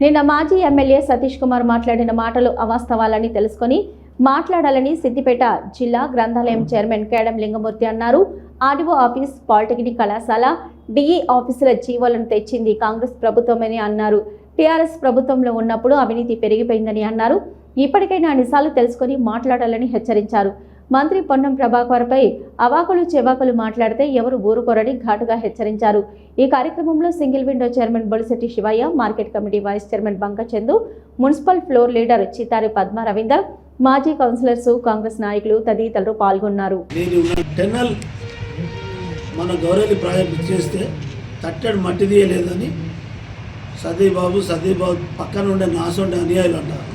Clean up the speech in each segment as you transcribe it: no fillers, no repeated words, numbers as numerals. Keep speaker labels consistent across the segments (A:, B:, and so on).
A: నిన్న మాజీ ఎమ్మెల్యే సతీష్ కుమార్ మాట్లాడిన మాటలు అవాస్తవాలని తెలుసుకొని మాట్లాడాలని సిద్దిపేట జిల్లా గ్రంథాలయం చైర్మన్ కేడం లింగమూర్తి అన్నారు. ఆర్డీఓ ఆఫీస్, పాలిటెక్నిక్ కళాశాల, డిఈ ఆఫీసుల జీవోలను తెచ్చింది కాంగ్రెస్ ప్రభుత్వమని అన్నారు. టీఆర్ఎస్ ప్రభుత్వంలో ఉన్నప్పుడు అవినీతి పెరిగిపోయిందని అన్నారు. ఇప్పటికైనా నిజాలు తెలుసుకొని మాట్లాడాలని హెచ్చరించారు. మంత్రి పొన్నం ప్రభాకర్పై అవాకులు చెవాకులు మాట్లాడితే ఎవరు ఊరుకోరని ఘాటుగా హెచ్చరించారు. ఈ కార్యక్రమంలో single window chairman Bolishetti Shivayya, market committee vice chairman Bankachandu, municipal floor leader Chittari Padma Ravinder, మాజీ కౌన్సిలర్స్, కాంగ్రెస్ నాయకులు తదితరులు పాల్గొన్నారు.
B: మన గౌరవ ప్రాజెక్టు చేస్తే తట్టడి మట్టి తీయలేదని సతీబాబు పక్కన ఉండే నాసుండే అన్యాయులు అంటారు.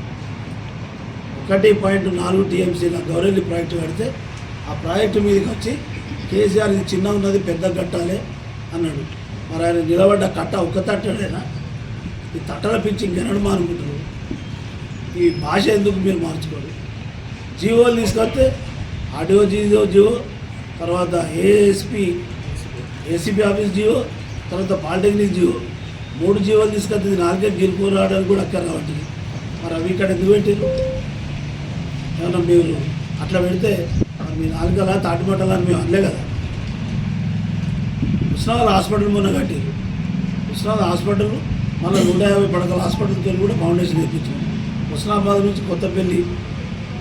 B: 1.4 టీఎంసీల గౌరవల్లి ప్రాజెక్టు కడితే ఆ ప్రాజెక్టు మీదకి వచ్చి కేసీఆర్ ఇది చిన్న ఉన్నది పెద్ద కట్టాలి అన్నాడు. మరి ఆయన నిలబడ్డ కట్ట ఒక్క తట్టడైనా ఈ తట్టల పిచ్చి ఇంకెనడు మానుకుంటారు. ఈ భాష ఎందుకు మీరు మార్చుకోరు? జీవోలు తీసుకొస్తే ఆర్డీఓ జీవో, తర్వాత ఏసీపీ ఆఫీస్ జీవో, తర్వాత పాలిటెక్నిక్ జీవో, 3 జీవోలు తీసుకొస్తే 4 గిరిపూర్ రావడానికి కూడా అక్కడ కాబట్టి మరి అవి ఇక్కడ ఎందుకు పెట్టారు? ఏమన్నా మీరు అట్లా పెడితే మీ 4 తాటిమట్టలని మేము అనలే కదా. ఉస్మానాబాద్ హాస్పిటల్ మొన్న కట్టారు. ఉస్మానాబాద్ హాస్పిటల్ మళ్ళీ 150 పడకల హాస్పిటల్తో కూడా ఫౌండేషన్ తెప్పించాం. ఉస్మానాబాద్ నుంచి కొత్తపల్లి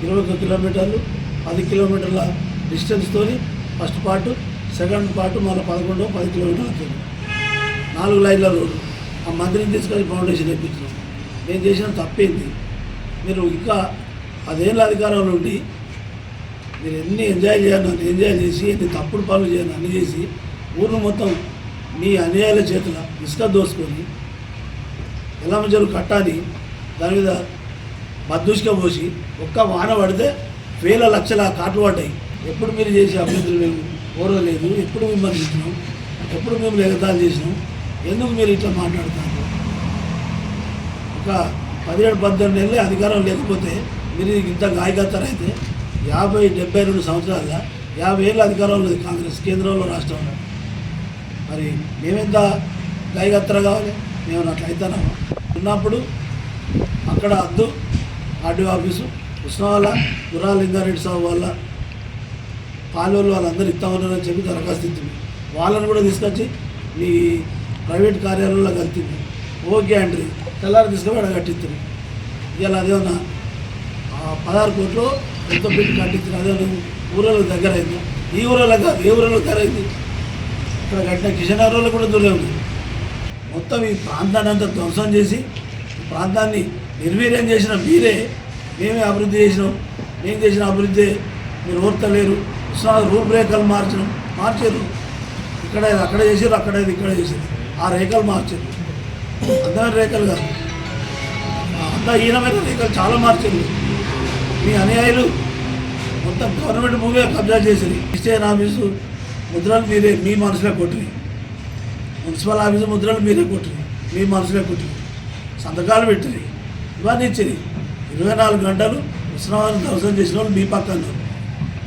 B: 21 కిలోమీటర్లు, 10 కిలోమీటర్ల డిస్టెన్స్తో ఫస్ట్ పార్ట్, సెకండ్ పార్ట్ మళ్ళీ 10 కిలోమీటర్లు 4 లైన్ల రోడ్డు. ఆ మంత్రిని తీసుకొని ఫౌండేషన్ తెప్పించాం. నేను చేసిన తప్పేంది? మీరు ఇంకా 10 ఏళ్ళ అధికారంలో ఉండి మీరు ఎన్ని ఎంజాయ్ చేసి ఎన్ని తప్పుడు పనులు చేయాలి అన్ని చేసి ఊరు మొత్తం మీ అన్యాయాల చేతుల ఇసుక దోసుకొని ఎల్లమ్మజరు కట్టాని దాని మీద బద్దూసుక పోసి ఒక్క వాన పడితే వేల లక్షల కాట్లు పడ్డాయి. ఎప్పుడు మీరు చేసే అభివృద్ధులు మేము ఓరలేదు, ఎప్పుడు విమర్శించినాం, ఎప్పుడు మేము ఎగతాలు చేసినాం, ఎందుకు మీరు ఇట్లా మాట్లాడుతున్నారు? ఒక 17-18 నెలలే అధికారం లేకపోతే మీరు ఇంత గాయకత్తరైతే 50-72 సంవత్సరాలుగా 50 ఏళ్ళ అధికారంలో ఉంది కాంగ్రెస్ కేంద్రంలో, రాష్ట్రంలో. మరి మేమెంత గాయకత్తర కావాలి? మేము అట్లా అవుతామా? ఉన్నప్పుడు అక్కడ అద్దు ఆర్డీఓ ఆఫీసు ఉస్మానాబాద్ గుర్రాల లింగారెడ్డి సాగు వల్ల పాలెలు వాళ్ళందరూ ఇస్తామన్నారని చెప్పి దరఖాస్తు ఇస్తుంది. వాళ్ళని కూడా తీసుకొచ్చి మీ ప్రైవేట్ కార్యాలయంలో కలిసింది. ఓకే అండ్రి తెల్లారి తీసుకొని కట్టిస్తుంది. ఇవాళ అదేమన్నా 16 కోట్లు ఎంతో పెట్టి కట్టించిన అదే ఊళ్ళో దగ్గర అయింది. ఈ ఊళ్ళో కాదు, ఏ ఊళ్ళో దగ్గర అయింది? ఇక్కడ కట్టిన కిషనారోలో కూడా దూరం ఉంది. మొత్తం ఈ ప్రాంతాన్ని అంతా ధ్వంసం చేసి ఈ ప్రాంతాన్ని నిర్వీర్యం చేసిన మీరే. మేమే అభివృద్ధి చేసినాం, మేము చేసిన అభివృద్ధి మీరు ఓర్తలేరు. రూపురేఖలు మార్చారు. ఇక్కడ అక్కడ చేసారు, అక్కడ ఇక్కడ చేసారు. ఆ రేఖలు మార్చారు. అందమైన రేఖలు కాదు, అంతా హీనమైన రేఖలు చాలా మార్చారు. మీ అనుయాయులు మొత్తం గవర్నమెంట్ భూమిగా కబ్జా చేసింది. స్టేషన్ ఆఫీసు ముద్రలు మీరే మీ మనసులో కొట్టిరి, మున్సిపల్ ఆఫీసు ముద్రలు మీరే కొట్టిరి, మీ మనసులో కొట్టిరి, సంతకాలు పెట్టిరి, ఇవన్నీ ఇచ్చిరి. 24 గంటలు ఉస్మానాబాద్ ధ్వంసం చేసిన వాళ్ళు మీ పక్కన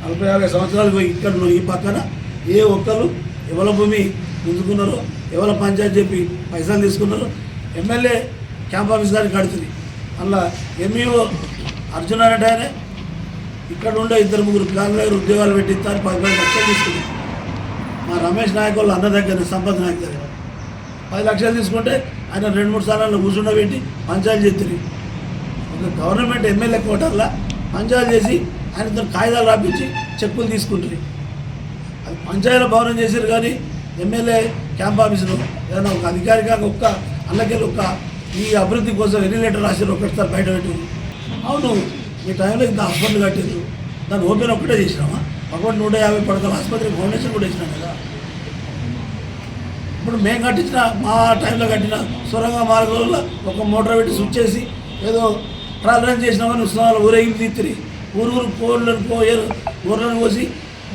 B: 40-50 సంవత్సరాలు ఇక్కడ ఈ పక్కన ఏ ఒక్కరు ఎవరి భూమి గుంజుకున్నారో, ఎవరి పంచాయతీ చెప్పి పైసలు తీసుకున్నారో ఎమ్మెల్యే క్యాంప్ ఆఫీస్ గారికి కడుతుంది. అలా ఎంఈఓ అర్జున్ అనేట ఆయన ఇక్కడ ఉండే 2-3 పిల్లల దగ్గర ఉద్యోగాలు పెట్టిస్తారు, 10 లక్షలు తీసుకున్నారు. మా రమేష్ నాయక్ వాళ్ళు అన్న దగ్గర, సంపత్ నాయక్ దగ్గర 10 లక్షలు తీసుకుంటే ఆయన 2-3 సార్లు కూర్చుండబెట్టి పంచాయతీ చేస్తుంది. ఒక గవర్నమెంట్ ఎమ్మెల్యే కోటర్లా పంచాయతీ చేసి ఆయనతో కాగితాలు రాపించి చెక్కులు తీసుకుంటుంది. అది పంచాయతీలో భవనం చేశారు. కానీ ఎమ్మెల్యే క్యాంప్ ఆఫీసులో ఏదైనా ఒక అధికారిగా ఒక్క అన్నకెళ్ళి ఈ అభివృద్ధి కోసం ఎన్ని లెటర్ రాశారు ఒకటిసారి బయట పెట్టారు. అవును, మీ టైంలో ఇంత హాస్పిటల్ కట్టారు, దాన్ని ఓపెన్ ఒక్కటే చేసినామా? 150 పడకల ఆసుపత్రి ఫౌండేషన్ కూడా వేసినాం కదా. ఇప్పుడు మేము కట్టించిన మా టైంలో కట్టిన సొరంగ మార్గంలో ఒక మోటార్ పెట్టి స్విచ్ చేసి ఏదో ట్రాల్ రన్ చేసినామని ఉస్మానాబాద్ ఊరేగింపు తీర్తిరి. ఊరు ఊర్లను పోసి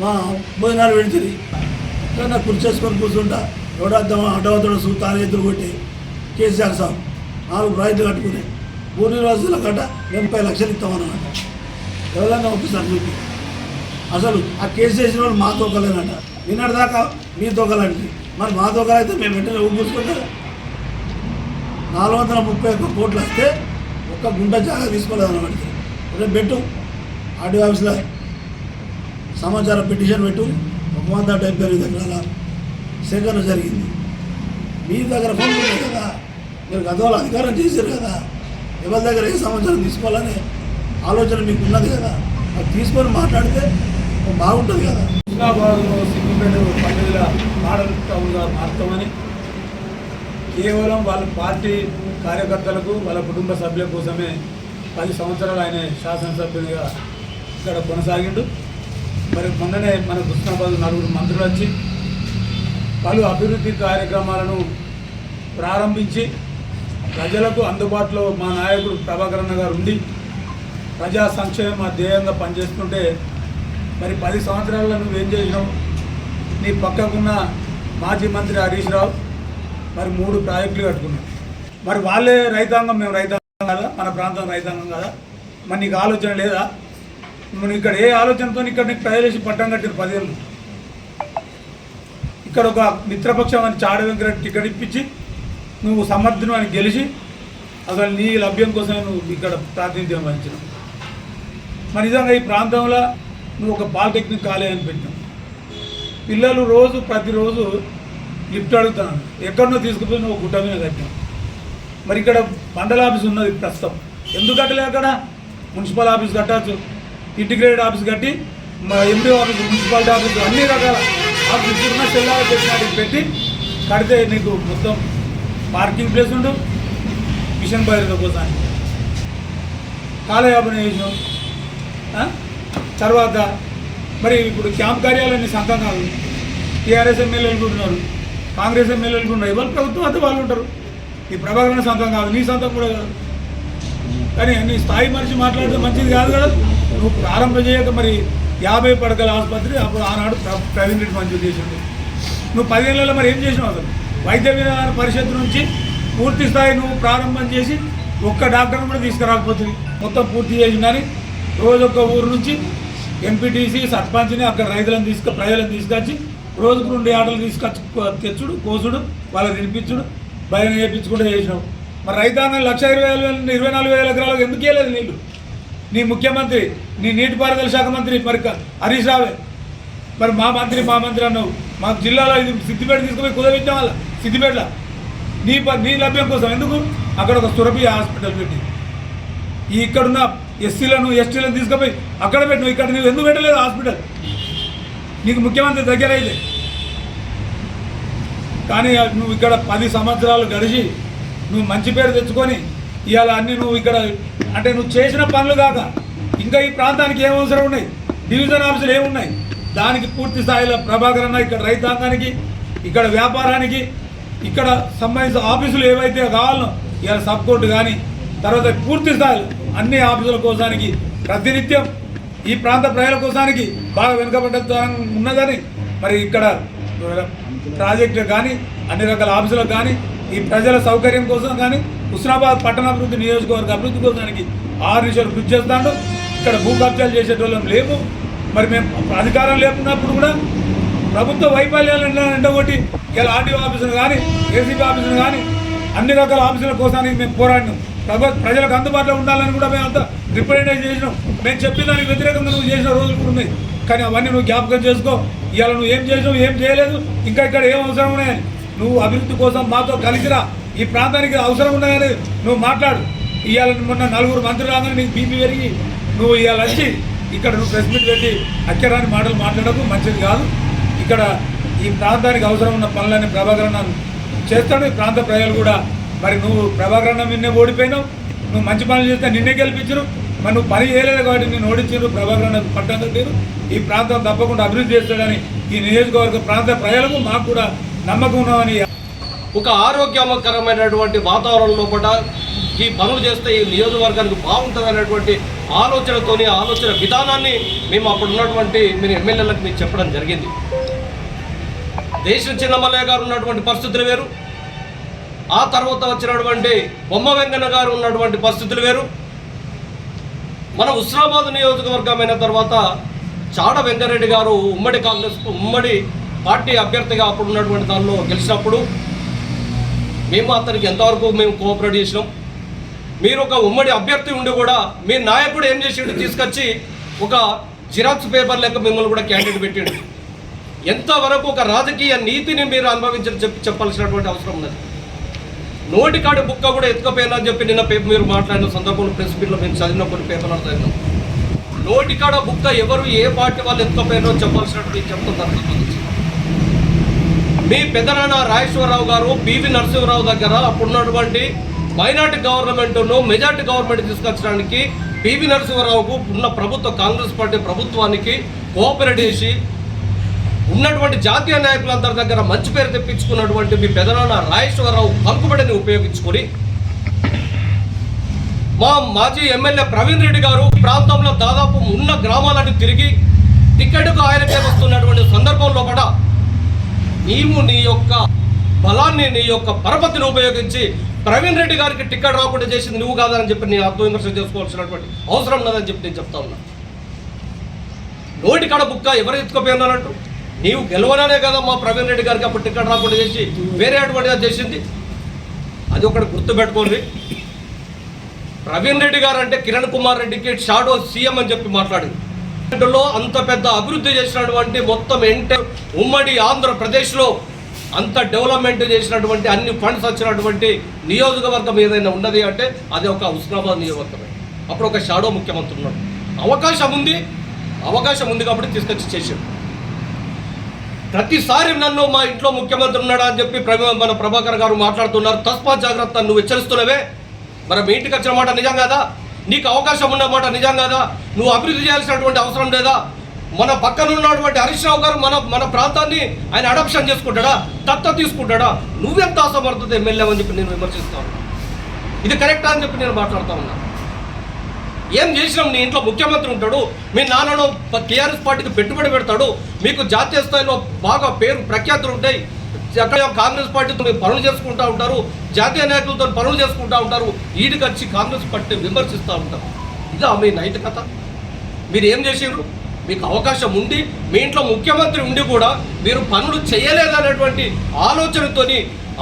B: మా భోజనాలు పెడుతుంది. ఇక్కడ నాకు కుర్చేసుకొని కూర్చుంటా ఎవడద్దామా అడ్డవద్దడం సూతాలు ఎదురు కొట్టి కేసీఆర్ సాబ్ 4 ప్రాజెక్టులు కట్టుకుని ఊరి రోజుల గట్ట 30 లక్షలు ఇస్తామన్నమాట. ఎవరైనా ఒకసారి చూపి అసలు ఆ కేసు చేసిన వాళ్ళు మా తోకలేనట. నిన్నటిదాకా మీ తోకలంటే మరి మా తోకలైతే మేము వెంటనే ఊపుకుంటారు. 431 కోట్లు వస్తే ఒక్క గుంట జాగా తీసుకోలేదు అన్నమాట. రేపు పెట్టు ఆర్డీఓ ఆఫీస్లో సమాచారం పిటిషన్ పెట్టు. 178 ఎకరాల సేకరణ జరిగింది. మీ దగ్గర ఫోన్ ఉన్నాయి కదా, మీరు గతంలో అధికారం చేశారు కదా, ఎవరి దగ్గర ఏ సమాచారం తీసుకోవాలనే ఆలోచన మీకు ఉన్నది కదా, అది తీసుకొని మాట్లాడితే బాగుంటుంది కదా.
C: హుస్నాబాద్లో సిద్దిపేట పండుగల మోడల్ టౌన్గా మారుతామని కేవలం వాళ్ళ పార్టీ కార్యకర్తలకు వాళ్ళ కుటుంబ సభ్యుల కోసమే 10 సంవత్సరాలు ఆయన శాసనసభ్యునిగా ఇక్కడ కొనసాగిండు. మరి మొన్ననే మన హుస్నాబాద్ 4 మంత్రులు వచ్చి పలు అభివృద్ధి కార్యక్రమాలను ప్రారంభించి ప్రజలకు అందుబాటులో మా నాయకుడు ప్రభాకరన్న గారు ఉండి ప్రజా సంక్షేమ ధ్యేయంగా పనిచేస్తుంటే మరి 10 సంవత్సరాల్లో నువ్వేం చేసినావు? నీ పక్కకున్న మాజీ మంత్రి హరీష్ రావు మరి 3 ప్రాజెక్టులు కట్టుకున్నావు. మరి వాళ్ళే రైతాంగం, మేము రైతాంగం కదా, మన ప్రాంతం రైతాంగం కదా, మరి నీకు ఆలోచన లేదా? నువ్వు ఇక్కడ ఏ ఆలోచనతో ఇక్కడ నీకు ప్రజలేసి పట్టం కట్టిరు 10 ఏళ్ళు. ఇక్కడ ఒక మిత్రపక్షం అని చాడ వెంకరెడ్డి టికెట్ ఇప్పించి నువ్వు సమర్థును అని గెలిచి అసలు నీ లభ్యం కోసమే నువ్వు ఇక్కడ ప్రాతినిధ్యం వహించినావు. మరి నిజంగా ఈ ప్రాంతంలో నువ్వు ఒక పాలిటెక్నిక్ కాలేజీని పెట్టినావు. పిల్లలు ప్రతిరోజు లిఫ్ట్ అడుగుతున్నాను, ఎక్కడనో తీసుకుపోయి నువ్వు గుట్ట మీద కట్టినావు. మరి ఇక్కడ మండల ఆఫీస్ ఉన్నది ప్రస్తుతం, ఎందుకు కట్టలే? అక్కడ మున్సిపల్ ఆఫీస్ కట్టచ్చు, ఇంటిగ్రేటెడ్ ఆఫీస్ కట్టి ఎండిఓ ఆఫీస్, మున్సిపాలిటీ ఆఫీస్, అన్ని రకాల ఆఫీస్ ఉన్న సెల్లాగా పెట్టినట్టు పెట్టి కడితే నీకు మొత్తం పార్కింగ్ ప్లేస్ ఉండు, మిషన్ బయట కోసానికి కాలయాపన చేసినావు. తర్వాత మరి ఇప్పుడు క్యాంప్ కార్యాలయాన్ని సొంతం కాదు, టీఆర్ఎస్ ఎమ్మెల్యేలు కూడా ఉన్నారు, కాంగ్రెస్ ఎమ్మెల్యేలు కూడా ఉన్నారు, ఎవరు ప్రభుత్వం అయితే వాళ్ళు ఉంటారు. ఈ ప్రభాకరణ సొంతం కాదు, నీ సొంతం కూడా కాదు. కానీ నీ స్థాయి మనిషి మాట్లాడితే మంచిది కాదు కదా. నువ్వు ప్రారంభం చేయక మరి 50 పడకల ఆసుపత్రి అప్పుడు ఆనాడు ప్రవీణ్ రెడ్డి మంజూరు చేసింది. నువ్వు 10 ఏళ్ళలో మరి ఏం చేసినావు? అసలు వైద్య విధాన పరిషత్ నుంచి పూర్తి స్థాయి నువ్వు ప్రారంభం చేసి ఒక్క డాక్టర్ని కూడా తీసుకురాకపోతుంది. మొత్తం పూర్తి చేసిందని రోజొక్క ఊరు నుంచి ఎంపీటీసీ సర్పంచ్ని అక్కడ ప్రజలను తీసుకొచ్చి రోజుకు 2 ఆటలు తెచ్చుడు, కోసుడు, వాళ్ళకి తినిపించుడు, భయం చేయించుకుంటూ చేసినావు. మరి రైతాంగం 1,20,000 ఎకరాలకు ఎందుకు వేయలేదు నీళ్ళు? నీ ముఖ్యమంత్రి, నీ నీటిపారుదల శాఖ మంత్రి మరి హరీష్ రావే, మరి మా మంత్రి అన్నావు. మా జిల్లాలో ఇది సిద్దిపేట తీసుకుపోయి కుదవించాం వాళ్ళ సిద్దిపేటలో నీ లభ్యం కోసం ఎందుకు? అక్కడ ఒక సురభి హాస్పిటల్ పెట్టి ఇక్కడున్న ఎస్సీలను ఎస్టీలను తీసుకుపోయి అక్కడ పెట్టినావు. ఇక్కడ నువ్వు ఎందుకు పెట్టలేదు హాస్పిటల్? నీకు ముఖ్యమంత్రి దగ్గర అయితే. కానీ నువ్వు ఇక్కడ 10 సంవత్సరాలు గడిచి నువ్వు మంచి పేరు తెచ్చుకొని ఇవాళ అన్నీ నువ్వు ఇక్కడ అంటే నువ్వు చేసిన పనులు కాక ఇంకా ఈ ప్రాంతానికి ఏం అవసరం ఉన్నాయి, డివిజన్ ఆఫీసులు ఏమున్నాయి, దానికి పూర్తి స్థాయిలో ప్రభాకరన్న ఇక్కడ రైతాంగానికి, ఇక్కడ వ్యాపారానికి, ఇక్కడ సంబంధించిన ఆఫీసులు ఏవైతే కావాలనో ఇవాళ సబ్ కోర్టు కానీ తర్వాత పూర్తి స్థాయిలో అన్ని ఆఫీసుల కోసానికి ప్రతినిత్యం ఈ ప్రాంత ప్రజల కోసానికి బాగా వెనుకబడ్డ ఉన్నదని మరి ఇక్కడ ప్రాజెక్టులు కానీ అన్ని రకాల ఆఫీసులకు కానీ ఈ ప్రజల సౌకర్యం కోసం కానీ హుస్నాబాద్ పట్టణాభివృద్ధి నియోజకవర్గ అభివృద్ధి కోసానికి 6 నిమిషాలు కృషి చేస్తాడు. ఇక్కడ భూ కబ్జాలు చేసేటోళ్ళం లేము. మరి మేము అధికారం లేకున్నప్పుడు కూడా ప్రభుత్వ వైఫల్యాలను ఎండగొట్టి ఇలా ఆర్డీఓ ఆఫీసులు కానీ ఏసీబీ ఆఫీసులు కానీ అన్ని రకాల ఆఫీసుల కోసానికి మేము పోరాడినాం. ప్రజలకు అందుబాటులో ఉండాలని కూడా మేము అంతా రిప్రజెంటేషన్ చేసినాం. మేము చెప్పిన దానికి వ్యతిరేకంగా నువ్వు చేసిన రోజులు కూడా ఉన్నాయి. కానీ అవన్నీ నువ్వు జ్ఞాపకం చేసుకో. ఇవాళ నువ్వు ఏం చేసినావు, ఏం చేయలేదు, ఇంకా ఇక్కడ ఏం అవసరం ఉన్నాయని నువ్వు అభివృద్ధి కోసం మాతో కలిసిరా, ఈ ప్రాంతానికి అవసరం ఉన్నాయని నువ్వు మాట్లాడు. ఇవాళ మొన్న 4 మంత్రులు రాగానే నీకు బీపీ పెరిగి నువ్వు ఇవాళ వచ్చి ఇక్కడ నువ్వు ప్రెస్ మీట్ పెట్టి అక్కరాని మాటలు మాట్లాడకు, మంచిది కాదు. ఇక్కడ ఈ ప్రాంతానికి అవసరం ఉన్న పనులని ప్రభాకరణ చేస్తాడు. ఈ ప్రాంత ప్రజలు కూడా మరి నువ్వు ప్రభాకరణ నిన్నే ఓడిపోయినావు, నువ్వు మంచి పనులు చేస్తే నిన్నే గెలిపించరు. మరి నువ్వు పని చేయలేదు కాబట్టి నేను ఓడించారు, ప్రభాకరణ పట్టం కట్టారు. ఈ ప్రాంతం తప్పకుండా అభివృద్ధి చేస్తాడని ఈ నియోజకవర్గ ప్రాంత ప్రజలకు మాకు కూడా నమ్మకం ఉన్నామని.
D: ఒక ఆరోగ్యకరమైనటువంటి వాతావరణంలో కూడా ఈ పనులు చేస్తే ఈ నియోజకవర్గానికి బాగుంటుంది అనేటువంటి ఆలోచన విధానాన్ని మేము అప్పుడు ఉన్నటువంటి మీరు ఎమ్మెల్యేలకు మీకు చెప్పడం జరిగింది. దేశం చిన్నమల్లయ్య గారు ఉన్నటువంటి పరిస్థితులు వేరు, ఆ తర్వాత వచ్చినటువంటి బొమ్మ వెంకన్న గారు ఉన్నటువంటి పరిస్థితులు వేరు. మన హుస్నాబాద్ నియోజకవర్గమైన తర్వాత చాడ వెంకరెడ్డి గారు ఉమ్మడి పార్టీ అభ్యర్థిగా అప్పుడు ఉన్నటువంటి దానిలో గెలిచినప్పుడు మేము అతనికి ఎంతవరకు మేము కోఆపరేట్ చేసినాం. మీరు ఒక ఉమ్మడి అభ్యర్థి ఉండి కూడా మీ నాయకుడు ఏం చేసిండు, తీసుకొచ్చి ఒక జిరాక్స్ పేపర్ లెక్క మిమ్మల్ని కూడా క్యాండిడేట్ పెట్టిండు. ఎంతవరకు ఒక రాజకీయ నీతిని మీరు అనుభవించని చెప్పాల్సినటువంటి అవసరం ఉన్నది. నోటికాడు బుక్క కూడా ఎత్తుకపోయినా అని చెప్పి నిన్న పేపర్ మీరు మాట్లాడిన సందర్భంలో ప్రెస్ మీట్లో మేము చదివిన కొన్ని పేపర్లు చదివినాం. నోటికాడ బుక్క ఎవరు ఏ పార్టీ వాళ్ళు ఎత్తుకపోయినో చెప్పాల్సినట్టు చెప్తున్నారు. మీ పెద్దనాన్న రాజేశ్వరరావు గారు పివి నరసింహరావు దగ్గర అప్పుడున్నటువంటి మైనార్టీ గవర్నమెంట్ను మెజార్టీ గవర్నమెంట్ తీసుకొచ్చడానికి పివి నరసింహరావుకు ఉన్న ప్రభుత్వ కాంగ్రెస్ పార్టీ ప్రభుత్వానికి కోఆపరేట్ చేసి ఉన్నటువంటి జాతీయ నాయకులందరి దగ్గర మంచి పేరు తెప్పించుకున్నటువంటి మీ పెదనాన్న రాజేశ్వరరావు పలుకుబడిని ఉపయోగించుకొని మా మాజీ ఎమ్మెల్యే ప్రవీణ్ రెడ్డి గారు ప్రాంతంలో దాదాపు ఉన్న గ్రామాలను తిరిగి టికెట్కు ఆయనకే వస్తున్నటువంటి సందర్భంలో కూడా నీవు నీ యొక్క బలాన్ని నీ యొక్క పరపతిని ఉపయోగించి ప్రవీణ్ రెడ్డి గారికి టికెట్ రాకుండా చేసింది నువ్వు కాదని చెప్పి నేను ఆత్మవిమర్శ చేసుకోవాల్సినటువంటి అవసరం ఉన్నదని చెప్పి నేను చెప్తా ఉన్నా. నోటికాడ బుక్క ఎవరు ఎత్తుకుపోయినారంటూ నీవు గెలవడానే కదా మా ప్రవీణ్ రెడ్డి గారికి అప్పుడు టికెట్ రాకుండా చేసి వేరే అటువంటిగా చేసింది. అది ఒకటి గుర్తుపెట్టుకోండి. ప్రవీణ్ రెడ్డి గారు అంటే కిరణ్ కుమార్ రెడ్డికి షాడో సీఎం అని చెప్పి మాట్లాడింది. అంత పెద్ద అభివృద్ధి చేసినటువంటి మొత్తం ఉమ్మడి ఆంధ్రప్రదేశ్లో అంత డెవలప్మెంట్ చేసినటువంటి అన్ని ఫండ్స్ వచ్చినటువంటి నియోజకవర్గం ఏదైనా ఉన్నది అంటే అది ఒక హుస్నాబాద్ నియోజకవర్గమే. అప్పుడు ఒక షాడో ముఖ్యమంత్రి ఉన్నాడు. అవకాశం ఉంది కాబట్టి తీసుకొచ్చి చేశాడు. ప్రతిసారి నన్ను మా ఇంట్లో ముఖ్యమంత్రి ఉన్నాడా అని చెప్పి మన ప్రభాకర్ గారు మాట్లాడుతున్నారు. తస్మాత్ జాగ్రత్త, నువ్వు హెచ్చరిస్తున్నవే. మరి మీ ఇంటికి వచ్చిన మాట నిజం కాదా? నీకు అవకాశం ఉన్నమాట నిజం కాదా? నువ్వు అభివృద్ధి చేయాల్సినటువంటి అవసరం లేదా? మన పక్కన ఉన్నటువంటి హరీష్ రావు గారు మన ప్రాంతాన్ని ఆయన అడాప్షన్ చేసుకుంటాడా, దత్తత తీసుకుంటాడా? నువ్వెంత అసమర్థత ఎమ్మెల్యే అని చెప్పి నేను విమర్శిస్తా ఉన్నా. ఇది కరెక్టా అని చెప్పి నేను మాట్లాడుతూ ఉన్నా. ఏం చేసినాం? నీ ఇంట్లో ముఖ్యమంత్రి ఉంటాడు, మీ నాన్నను టీఆర్ఎస్ పార్టీకి పెట్టుబడి పెడతాడు, మీకు జాతీయ స్థాయిలో బాగా పేరు ప్రఖ్యాతులు ఉంటాయి, అక్కడ కాంగ్రెస్ పార్టీతో మీరు పనులు చేసుకుంటూ ఉంటారు, జాతీయ నాయకులతో పనులు చేసుకుంటూ ఉంటారు, ఈడికి వచ్చి కాంగ్రెస్ పార్టీ విమర్శిస్తూ ఉంటారు. ఇదా మీ నైతికత? మీరు ఏం చేసారు? మీకు అవకాశం ఉండి మీ ఇంట్లో ముఖ్యమంత్రి ఉండి కూడా మీరు పనులు చేయలేదనేటువంటి ఆలోచనతోని,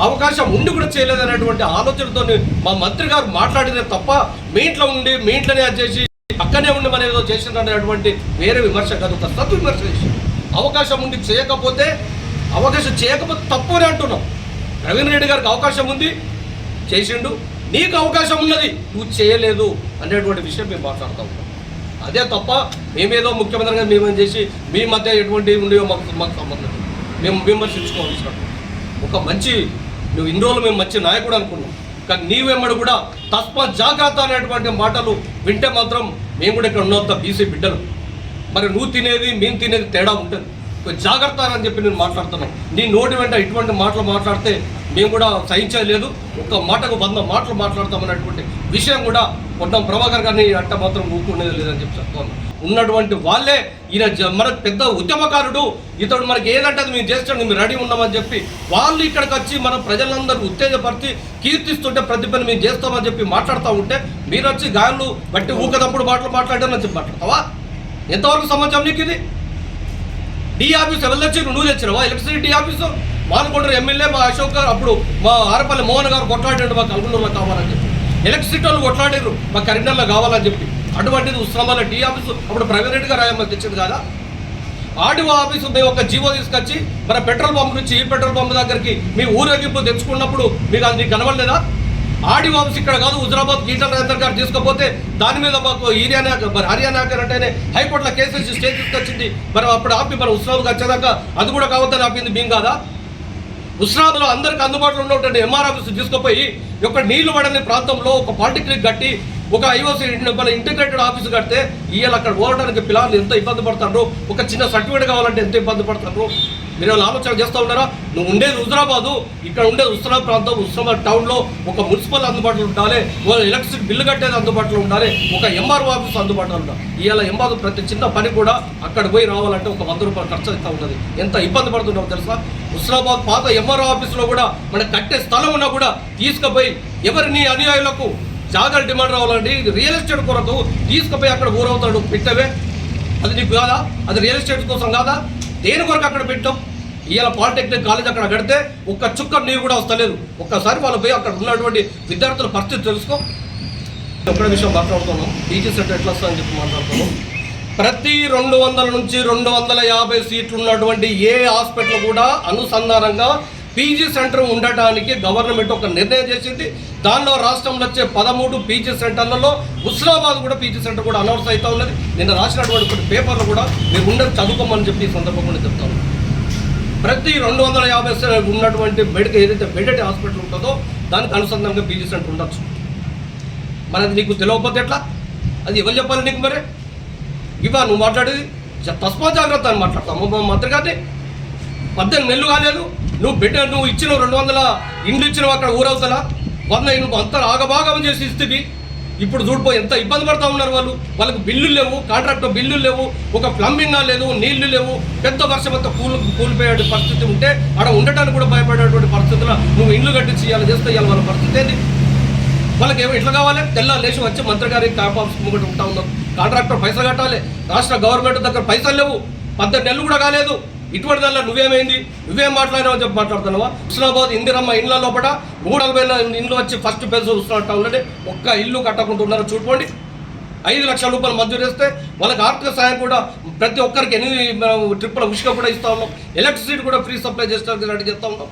D: అవకాశం ఉండి కూడా చేయలేదనేటువంటి ఆలోచనతో మా మంత్రి గారు మాట్లాడితే తప్ప మీ ఇంట్లో ఉండి మీ ఇంట్లోనే అది చేసి పక్కనే ఉండి మన ఏదో చేసిందనేటువంటి వేరే విమర్శ కాదు, ఒక తత్వ విమర్శ చేసి అవకాశం ఉండి చేయకపోతే తప్పు అని అంటున్నాం. ప్రవీణ్ రెడ్డి గారికి అవకాశం ఉంది, చేసిండు. నీకు అవకాశం ఉన్నది, నువ్వు చేయలేదు అనేటువంటి విషయం మేము మాట్లాడుతూ ఉంటాం. అదే తప్ప మేమేదో ముఖ్యమంత్రిగా మేమేం చేసి మీ మధ్య ఎటువంటి ఉండేవో మాకు సంబంధం మేము విమర్శించుకోవాల్సిన ఒక మంచి నువ్వు ఇన్ని రోజులు మేము మంచి నాయకుడు అనుకున్నాం. కానీ నీవెమ్మడు కూడా తస్మాత్ జాగ్రత్త అనేటువంటి మాటలు వింటే మాత్రం మేము కూడా ఇక్కడ ఉన్నంత బీసీ బిడ్డలు. మరి నువ్వు తినేది మేము తినేది తేడా ఉంటుంది. జాగ్రత్త అని చెప్పి నేను మాట్లాడుతున్నాను. నీ నోటి వెంట ఇటువంటి మాటలు మాట్లాడితే మేము కూడా సహించలేదు. ఒక్క మాటకు 100 మాటలు మాట్లాడతామన్నటువంటి విషయం కూడా కొట్టం ప్రభాకర్ గారిని అట్ట మాత్రం ఊరుకునేది లేదని చెప్పి చెప్తాను. ఉన్నటువంటి వాళ్ళే ఈయన మనకు పెద్ద ఉద్యమకారుడు, ఇతడు మనకి ఏదంటే అది మేము చేస్తాడు, మేము రెడీ ఉన్నామని చెప్పి వాళ్ళు ఇక్కడికి వచ్చి మన ప్రజలందరూ ఉత్తేజపరిచి కీర్తిస్తుంటే ప్రతి పని మేము చేస్తామని చెప్పి మాట్లాడుతూ ఉంటే మీరు వచ్చి గాయాలు బట్టి ఊకదప్పుడు మాటలు మాట్లాడారని చెప్పి మాట్లాడతావా? ఎంతవరకు సమాచారం నీకు ఇది? డి ఆఫీస్ ఎవరు తెచ్చారు? నువ్వు తెచ్చినావా? ఎలక్ట్రిసిటీ డి ఆఫీసు మానుకుంటారు ఎమ్మెల్యే మా అశోక్ గారు, అప్పుడు మా ఆరపల్లి మోహన్ గారు కొట్లాడారు మా కల్గొండలో కావాలని చెప్పి, ఎలక్ట్రిసిటీ వాళ్ళు కొట్లాడారు మా కరీంనగర్లో కావాలని చెప్పి. అటువంటిది ఉస్మానాబాద్లో డి ఆఫీసు అప్పుడు ప్రవీణ్ రెడ్డి గారు ఆయన తెచ్చింది కదా. ఆర్డీఓ ఆఫీసు మేము ఒక జీవో తీసుకొచ్చి మన పెట్రోల్ పంప్ నుంచి ఈ పెట్రోల్ పంప్ దగ్గరికి మీ ఊరేగింపు తెచ్చుకున్నప్పుడు మీకు అది నీకు కనబడలేదా? ఆర్డీఓ ఆఫీస్ ఇక్కడ కాదు, హుజరాబాద్ గీటల రేందర్ గారు తీసుకపోతే దాని మీద మాకు హర్యానా అంటేనే హైకోర్టులో కేసు స్టే తీసుకొచ్చింది. మరి అప్పుడు ఆపి మన ఉస్మానాబాద్కి వచ్చేదాకా అది కూడా కావద్దని ఆపింది మేము కాదా? ఉస్మానాబాద్లో అందరికీ అందుబాటులో ఉన్నటువంటి ఎంఆర్ ఆఫీసు తీసుకుపోయి ఒక నీళ్లు పడని ప్రాంతంలో ఒక పాలిటెక్నిక్ కట్టి ఒక ఐఓసీ మన ఇంటిగ్రేటెడ్ ఆఫీసు కడితే ఇవాళ అక్కడ ఓడడానికి పిల్లలు ఎంత ఇబ్బంది పడతారు, ఒక చిన్న సర్టిఫికేట్ కావాలంటే ఎంత ఇబ్బంది పడతారు. మీరు ఆలోచన చేస్తూ ఉన్నారా? నువ్వు ఉండేది హుజరాబాదు, ఇక్కడ ఉండేది ఉస్మానాబాద్ ప్రాంతం. ఉస్మానాబాద్ టౌన్లో ఒక మున్సిపల్ అందుబాటులో ఉండాలి, ఎలక్ట్రిసిటీ బిల్లు కట్టేది అందుబాటులో ఉండాలి, ఒక ఎంఆర్ఓ ఆఫీస్ అందుబాటులో ఉండాలి. ఇవాళ ఎంఆర్ఓ ప్రతి చిన్న పని కూడా అక్కడ పోయి రావాలంటే ఒక 100 రూపాయలు ఖర్చు అవుతూ ఉన్నది. ఎంత ఇబ్బంది పడుతున్నావు తెలుసా? ఉస్మానాబాద్ పాత ఎంఆర్ఓ ఆఫీస్లో కూడా మనకు కట్టే స్థలం ఉన్నా కూడా తీసుకుపోయి ఎవరిని అనుయాయులకు జాగాలు డిమాండ్ రావాలండి, రియల్ ఎస్టేట్ కొరకు తీసుకుపోయి అక్కడ ఊరవుతాడు పెట్టవే. అది నీకు కాదా? అది రియల్ ఎస్టేట్ కోసం కాదా? దేని కొరకు అక్కడ పెట్టాం? ఇవాళ పాలిటెక్నిక్ కాలేజ్ అక్కడ కడితే ఒక్క చుక్క నీరు కూడా వస్తలేదు. ఒక్కసారి వాళ్ళు పోయి అక్కడ ఉన్నటువంటి విద్యార్థుల పరిస్థితి తెలుసుకో. ఒక్కడే విషయం మాట్లాడుతున్నాం, పీజీ సెట్ ఎట్లా వస్తుందని చెప్పి మాట్లాడుతున్నాం. ప్రతి 200 నుంచి 250 సీట్లు ఉన్నటువంటి ఏ హాస్పిటల్ కూడా అనుసంధానంగా పీజీ సెంటర్ ఉండటానికి గవర్నమెంట్ ఒక నిర్ణయం చేసింది. దానిలో రాష్ట్రంలో వచ్చే 13 పీజీ సెంటర్లలో హుస్నాబాద్ కూడా పీజీ సెంటర్ కూడా అనౌన్స్ అవుతా ఉన్నది. నిన్న రాసినటువంటి కొన్ని పేపర్లు కూడా మీరు ఉండదు చదువుకోమని చెప్పి ఈ సందర్భంగా చెప్తాను. ప్రతి 250 ఉన్నటువంటి బెడ్కి ఏదైతే బెడెడ్ హాస్పిటల్ ఉంటుందో దానికి అనుసంధానంగా పీజీ సెంటర్ ఉండొచ్చు. మరి అది నీకు తెలియకపోతే ఎట్లా? అది ఎవరు చెప్పాలి నీకు? మరి ఇవా నువ్వు మాట్లాడేది తస్మా జాగ్రత్త అని మాట్లాడతావు. మంత్రి గారిని 18 నెలలు కాలేదు, నువ్వు ఇచ్చిన 200 ఇండ్లు ఇచ్చినవు అక్కడ ఊరవుతలా 100 నువ్వు అంత ఆగభాగం చేసి ఇస్తుంది. ఇప్పుడు చూడిపో ఎంత ఇబ్బంది పడుతూ ఉన్నారు వాళ్ళు. వాళ్ళకి బిల్లులు లేవు, కాంట్రాక్టర్ బిల్లులు లేవు, ఒక ప్లంబింగ్ లేదు, నీళ్లు లేవు. పెద్ద వర్షం అంతా కూలిపోయే పరిస్థితి ఉంటే అక్కడ ఉండటానికి కూడా భయపడేటువంటి పరిస్థితుల్లో నువ్వు ఇండ్లు కట్టించి ఇవాళ చేస్తే ఇవాళ వాళ్ళ పరిస్థితి ఏంది? వాళ్ళకి ఏమో ఇట్లా కావాలి, తెల్ల లేచి వచ్చి మంత్రి గారికి క్యాప్ ఆఫీస్ ముంగట ఉంటా ఉన్నాం. కాంట్రాక్టర్ పైసలు కట్టాలి, రాష్ట్ర గవర్నమెంట్ దగ్గర పైసలు లేవు, 18 నెలలు కూడా కాలేదు. ఇటువంటి దానిలో నువ్వేం మాట్లాడినావు చెప్పి మాట్లాడుతున్నావా? హుస్నాబాద్ ఇందిరమ్మ ఇండ్ల లోపల 340 ఇండ్లు వచ్చి ఫస్ట్ పేజ్ హుస్నాబాద్ టౌన్లోనే ఒక్క ఇల్లు కట్టకుంటున్నారో చూడుకోండి. 5 లక్షల రూపాయలు మంజూరు చేస్తే వాళ్ళకి ఆర్థిక సాయం కూడా ప్రతి ఒక్కరికి 8 ట్రిప్పుల ఉష్క కూడా ఇస్తూ ఉన్నాం. ఎలక్ట్రిసిటీ కూడా ఫ్రీ సప్లై చేస్తానికి చేస్తూ ఉన్నాం.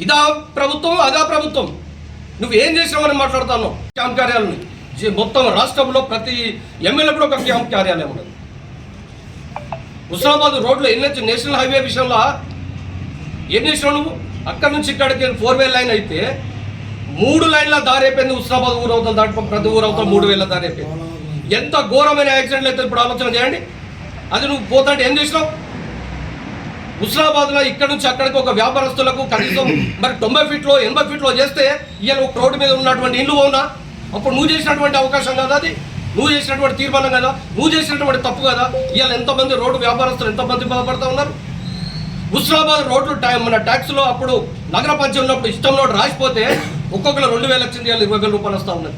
D: ఇదా ప్రభుత్వం, అదా ప్రభుత్వం? నువ్వేం చేసినావని మాట్లాడుతున్నావు? క్యాంప్ కార్యాలయం మొత్తం రాష్ట్రంలో ప్రతి ఎమ్మెల్యే కూడా ఒక క్యాంప్ కార్యాలయం ఉన్నది. హుస్నాబాద్ రోడ్లో ఎన్హెచ్ నేషనల్ హైవే విషయంలో ఏం చేసినావు నువ్వు? అక్కడి నుంచి ఇక్కడికి 4 వే లైన్ అయితే 3 లైన్ల దారి అయిపోయింది. హుస్నాబాద్ ఊరవుతుంది, దాంట్లో ప్రతి ఊరవుతా 3 వేల దారి అయిపోయింది. ఎంత ఘోరమైన యాక్సిడెంట్లు అయితే ఇప్పుడు ఆలోచన చేయండి. అది నువ్వు పోతాంటే ఏం చేసినావు? హుస్నాబాద్లో ఇక్కడ నుంచి అక్కడికి ఒక వ్యాపారస్తులకు కనీసం మరి 90 ఫీట్లో 80 ఫీట్లో చేస్తే ఇవాళ ఒక రోడ్డు మీద ఉన్నటువంటి ఇల్లు అవునా? అప్పుడు నువ్వు చేసినటువంటి అవకాశం కదా, అది నువ్వు చేసినటువంటి తీర్మానం కదా, నువ్వు చేసినటువంటి తప్పు కదా. ఇవాళ ఎంతమంది రోడ్డు వ్యాపారస్తులు ఎంతమంది బాధపడతా ఉన్నారు? హుస్నాబాద్ రోడ్లు మన ట్యాక్స్లో అప్పుడు నగర పంచాయతీ ఉన్నప్పుడు ఇష్టంలో రాసిపోతే ఒక్కొక్కరు 2,000 వచ్చింది, ఇవాళ 20,000 రూపాయలు వస్తూ ఉన్నది.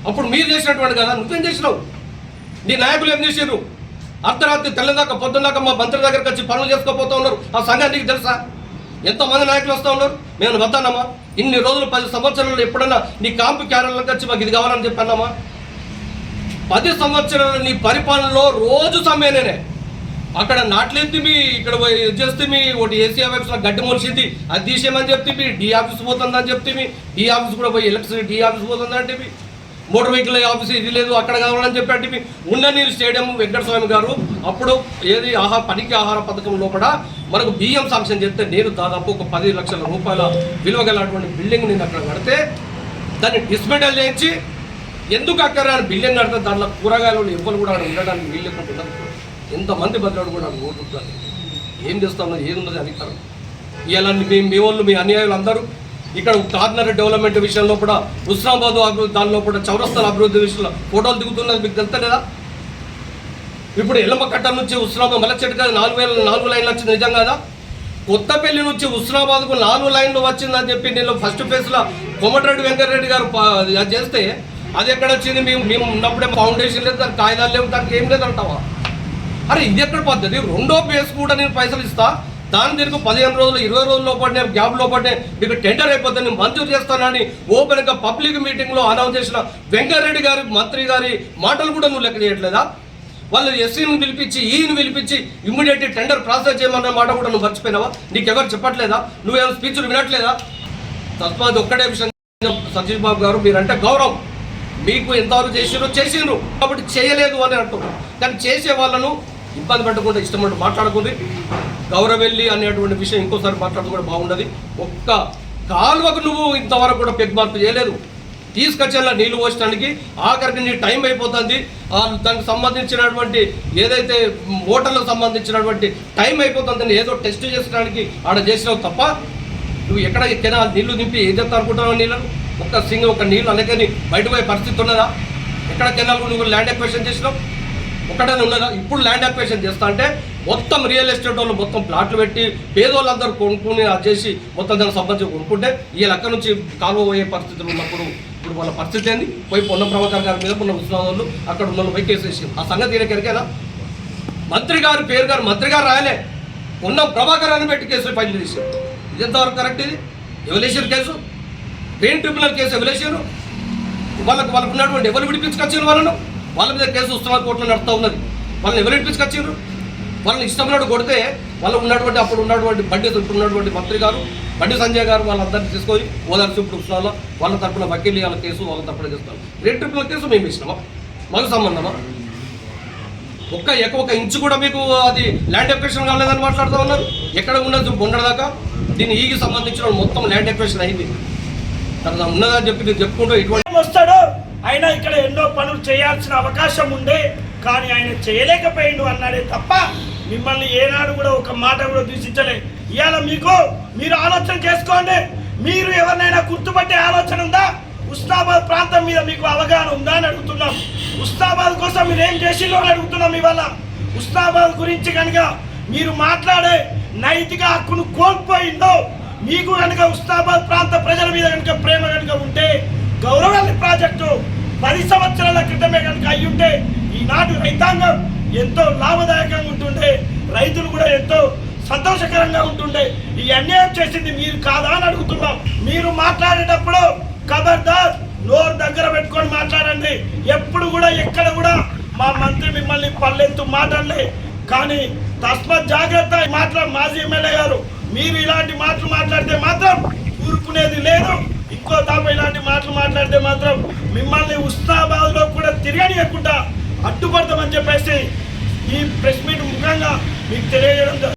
D: అప్పుడు మీరు చేసినటువంటి కదా, నువ్వేం చేసినావు? నీ నాయకులు ఏం చేసారు? అర్ధరాత్రి తెల్లదాకా పొద్దున్నాక మా మంత్రి దగ్గరికి వచ్చి పనులు చేసుకోపోతూ ఉన్నారు. ఆ సంఘానికి నీకు తెలుసా? ఎంతమంది నాయకులు వస్తూ ఉన్నారు? మేము వద్దానమ్మా? ఇన్ని రోజులు 10 సంవత్సరాలు ఎప్పుడన్నా నీ కాంపు క్యారెల్లోకి వచ్చి మాకు ఇది కావాలని చెప్పానమ్మా? 10 సంవత్సరాలు నీ పరిపాలనలో రోజు సమ్మెనే. అక్కడ నాట్లెత్తిమి, ఇక్కడ చేస్తే ఒకటి ఏసీ ఆఫీస్లో గడ్డి మొలిసింది, అది తీసేయమని చెప్తే డి ఆఫీస్ పోతుందని చెప్తే డి ఆఫీస్ కూడా పోయి ఎలక్ట్రిసిటీ డి ఆఫీస్ పోతుందంటే మోటార్ వెహికల్ ఆఫీస్ ఇది లేదు అక్కడ కావాలని చెప్పి ఉన్న నీరు స్టేడియం వెంకటస్వామి గారు అప్పుడు ఏది పనికి ఆహార పథకం లోపల మనకు బియ్యం శాంక్షన్ చేస్తే నేను దాదాపు ఒక 10 లక్షల రూపాయల విలువ గలటువంటి బిల్డింగ్ నేను అక్కడ కడితే దాన్ని డిస్మెంటల్ చేయించి ఎందుకు అక్కడ బిల్డింగ్ కడితే దాంట్లో కూరగాయలు ఎవ్వరు కూడా ఉండడానికి వీలు లేకుంటున్నారు. ఎంతమంది బదిలాడు కూడా ఓటుంటారు. ఏం చేస్తామో ఏది ఉన్నది అధికారం. ఇలా మీ వాళ్ళు మీ అన్యాయులు అందరూ ఇక్కడ కార్నర్ డెవలప్మెంట్ విషయంలో కూడా హుస్నాబాద్ అభివృద్ధి దానిలో కూడా చౌరస్తాల అభివృద్ధి విషయంలో ఫోటోలు దిగుతున్నది మీకు తెలుస్తలేదా? ఇప్పుడు ఎల్లమ్మకట్ట నుంచి హుస్నాబాద్ మలచెట్టు కదా 4 లైన్లు వచ్చింది, నిజం కదా? కొత్తపల్లి నుంచి హుస్నాబాద్కు 4 లైన్లు వచ్చిందని చెప్పి నేను ఫస్ట్ ఫేజ్లో కోమటిరెడ్డి వెంకటరెడ్డి గారు అది చేస్తే అది ఎక్కడ వచ్చింది? మేము ఉన్నప్పుడే ఫౌండేషన్ లేదు, దానికి కాయిదాలు లేవు, దానికి ఏం లేదు అంటావా? అరే ఇది ఎక్కడ పద్ధతి? రెండో ఫేజ్ కూడా నేను పైసలు ఇస్తా, దాని దీనికి 15 రోజులు 20 రోజుల లోపలనే గ్యాప్ లోపలనే మీకు టెండర్ అయిపోతే నేను మంజూరు చేస్తానని ఓపెన్గా పబ్లిక్ మీటింగ్లో అనౌన్స్ చేసిన వెంకటరెడ్డి గారి మంత్రి గారి మాటలు కూడా నువ్వు లెక్క చేయట్లేదా? వాళ్ళు ఎస్సీని పిలిపించి ఈని పిలిపించి ఇమ్మీడియట్ టెండర్ ప్రాసెస్ చేయమన్న మాట కూడా నువ్వు మర్చిపోయినావా? నీకెవరు చెప్పట్లేదా? నువ్వేమో స్పీచ్లు వినట్లేదా? తస్మాత్ ఒక్కటే విషయం సతీష్ బాబు గారు, మీరంటే గౌరవం, మీకు ఎంతవరకు చేసిండ్రు కాబట్టి చేయలేదు అని అంటున్నారు. కానీ చేసే వాళ్ళను ఇబ్బంది పెట్టకుండా ఇష్టం మాట్లాడుకుంది. గౌరవెల్లి అనేటువంటి విషయం ఇంకోసారి మాట్లాడుతూ కూడా బాగుండదు. ఒక్క కాలువకు నువ్వు ఇంతవరకు కూడా పెగ్ మార్పు చేయలేదు. తీసుకొచ్చేలా నీళ్లు పోసడానికి ఆఖరికి నీ టైం అయిపోతుంది. దానికి సంబంధించినటువంటి ఏదైతే ఓటర్లకు సంబంధించినటువంటి టైం అయిపోతుందని ఏదో టెస్ట్ చేసడానికి ఆడ చేసినావు తప్ప నువ్వు ఎక్కడ కెనాల్ నీళ్లు దింపి ఏం చెప్తా అనుకుంటున్నావు? నీళ్ళను ఒక నీళ్ళు అనకని బయటకు పోయే పరిస్థితి ఉన్నదా? ఎక్కడ కెనాల్ నువ్వు ల్యాండ్ ఎక్వేషన్ చేసినావు? ఒక్కటనే ఉన్నదా? ఇప్పుడు ల్యాండ్ ఎక్వేషన్ చేస్తా అంటే మొత్తం రియల్ ఎస్టేట్ వాళ్ళు మొత్తం ప్లాట్లు పెట్టి పేదోళ్ళందరూ కొనుక్కుని అది చేసి మొత్తం దానికి సంబంధించి కొనుక్కుంటే వీళ్ళ అక్కడ నుంచి కాలువ పోయే పరిస్థితులు ఉన్నప్పుడు ఇప్పుడు వాళ్ళ పరిస్థితి ఏంది? పోయి పొన్న ప్రభాకర్ గారి మీద ఉన్న ఉస్మానాలు అక్కడ ఉన్న పోయి కేసు వేసి ఆ సంగతి ఎక్కడికైనా మంత్రి గారు పేరు గారు మంత్రి గారు రాయలే, ఉన్న ప్రభాకర్ అని పెట్టి కేసులు ఫైల్ చేశారు. ఇది ఎంతవరకు కరెక్ట్? ఇది evolution case, pain tribunal case evolution. వాళ్ళకు ఉన్నటువంటి ఎవరు విడిపించుకొచ్చారు? వాళ్ళ మీద కేసు ఉత్సవాల కోర్టులో నడుస్తూ ఉన్నది. వాళ్ళని ఎవరు విడిపించుకొచ్చారు? వాళ్ళని ఇష్టమైనట్టు కొడితే వాళ్ళు ఉన్నటువంటి అప్పుడు ఉన్నటువంటి ఇప్పుడు ఉన్నటువంటి మంత్రి గారు బండి సంజయ్ గారు వాళ్ళందరినీ తీసుకొని ఓదార్చి ఇప్పుడు ఉత్సవాల్లో వాళ్ళ తరపున వకీలు వాళ్ళ కేసు వాళ్ళ తరపున చేస్తారు. పెయిన్ ట్రిబ్యునల్ కేసు మేము ఇచ్చినామా? మాకు సంబంధమా? ఒక ఇంచు కూడా మీకు అది ల్యాండ్ ఎక్వేషన్ కాలేదని మాట్లాడుతూ ఉన్నారు. ఎక్కడ ఉన్నది ఉండదాకా దీన్ని ఈకి సంబంధించిన మొత్తం ల్యాండ్ ఎక్వేషన్ అయింది. ఉన్నదని చెప్పి మీరు చెప్పుకుంటూ ఇటువంటి
E: వస్తాడు. ఆయన ఇక్కడ ఎన్నో పనులు చేయాల్సిన అవకాశం ఉండే, కానీ ఆయన చేయలేకపోయిండు అన్నాడే తప్ప మిమ్మల్ని ఏనాడు కూడా ఒక మాట కూడా దూషించలే. ఇవాళ మీరు ఆలోచన చేసుకోండి. మీరు ఎవరినైనా గుర్తుపట్టే ఆలోచన ఉందా? ఉస్నాబాద్ ప్రాంతం మీద మీకు అవగాహన ఉందా అని అడుగుతున్నాం. ఉస్నాబాద్ కోసం మీరు ఏం చేసిందో అని అడుగుతున్నాం. ఇవాళ ఉస్నాబాద్ గురించి కనుక మీరు మాట్లాడే నైతిక హక్కును కోల్పోయిందో, మీకు కనుక ఉస్నాబాద్ ప్రాంత ప్రజల మీద కనుక ప్రేమ కనుక ఉంటే గౌరవల్లి ప్రాజెక్టు 10 సంవత్సరాల క్రితమే కనుక అయ్యుంటే ఈనాడు రైతాంగం ఎంతో లాభదాయకంగా ఉంటుండే, రైతులు కూడా ఎంతో సంతోషకరంగా ఉంటుండే. ఈ అన్యాయం చేసింది మీరు కాదా అని అడుగుతున్నాం. మీరు మాట్లాడేటప్పుడు ఖబర్దార్ నోరు దగ్గర పెట్టుకొని మాట్లాడండి. ఎప్పుడు కూడా ఎక్కడ కూడా మా మంత్రి మిమ్మల్ని పల్లెత్తు మాట్లాడలే. కానీ తస్మత్ జాగ్రత్త మాజీ ఎమ్మెల్యే గారు, మీరు ఇలాంటి మాటలు మాట్లాడితే మాత్రం ఊరుకునేది లేదు. ఇంకో తాప ఇలాంటి మాటలు మాట్లాడితే మాత్రం మిమ్మల్ని ఉస్నాబాద్లో కూడా తిరగనియకుండా అడ్డుపడతామని చెప్పేసి ఈ ప్రెస్ మీట్ ముఖంగా మీకు తెలియజేయడం